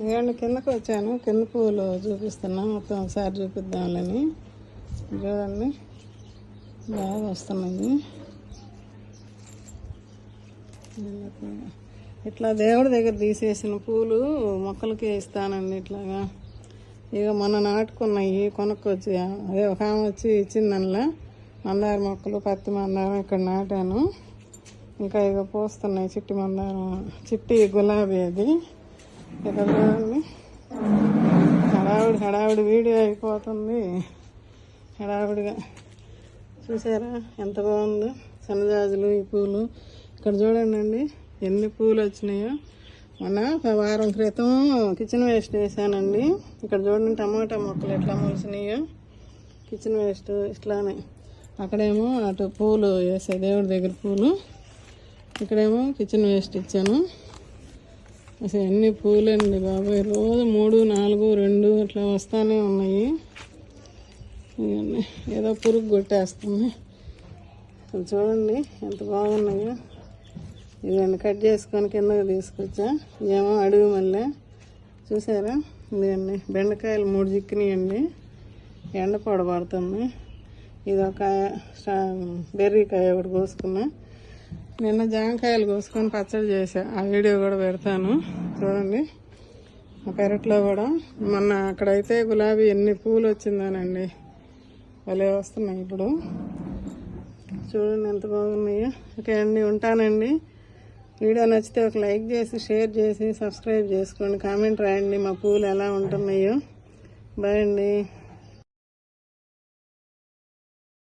నేను కిందకు వచ్చాను, కింద పూలు చూపిస్తున్నా, మొత్తం ఒకసారి చూపిద్దామని. చూడండి బాగా వస్తున్నాయి. ఇట్లా దేవుడి దగ్గర తీసేసిన పూలు మొక్కలకి ఇస్తానండి. ఇట్లాగా ఇక మొన్న నాటుకున్నాయి కొనుక్కొచ్చి, అదే ఒక ఆమె వచ్చి ఇచ్చిందనలా మందార మొక్కలు, పత్తి మందారం ఇక్కడ నాటాను. ఇంకా ఇక పోస్తున్నాయి చిట్టి మందారం, చిట్టి గులాబీ. అది ఇక్కడ చూడండి, హడావుడి వీడియో అయిపోతుంది. హడావుడిగా చూసారా ఎంత బాగుందో సన్నజాజులు. ఈ పూలు ఇక్కడ చూడండి అండి ఎన్ని పూలు వచ్చినాయో. మొన్న ఒక వారం క్రితం కిచెన్ వేస్ట్ వేసానండి. ఇక్కడ చూడండి టమాటా మొక్కలు ఎట్లా మొలిసినాయో. కిచెన్ వేస్ట్ ఇట్లానే, అక్కడేమో అటు పూలు వేసే దేవుడి దగ్గర పూలు, ఇక్కడేమో కిచెన్ వేస్ట్ ఇచ్చాను. అసలు ఎన్ని పూలండి బాబాయ్, రోజు 3, 4, 2 అట్లా వస్తూనే ఉన్నాయి. ఇవన్నీ ఏదో పురుగు కొట్టేస్తుంది. చూడండి ఎంత బాగున్నాయో. ఇవన్నీ కట్ చేసుకొని కిందకి తీసుకొచ్చా. ఇవేమో అడుగు మళ్ళీ చూసారా. ఇవన్నీ బెండకాయలు 3 చిక్కినాయండి, ఎండ పొడబడుతుంది. ఇది ఒక బెర్రీకాయ ఒకటి కోసుకున్నా. నిన్న జామకాయలు కోసుకొని పచ్చడి చేసా, ఆ వీడియో కూడా పెడతాను చూడండి. ఆ పెరట్లో కూడా మొన్న అక్కడైతే గులాబీ ఎన్ని పూలు వచ్చిందానండి, భలే వస్తున్నాయి ఇప్పుడు. చూడండి ఎంత బాగున్నాయో. ఓకే అండి, ఉంటానండి. వీడియో నచ్చితే ఒక లైక్ చేసి, షేర్ చేసి, సబ్స్క్రైబ్ చేసుకోండి. కామెంట్ రాయండి మా పూలు ఎలా ఉంటున్నాయో. బాయ్ అండి.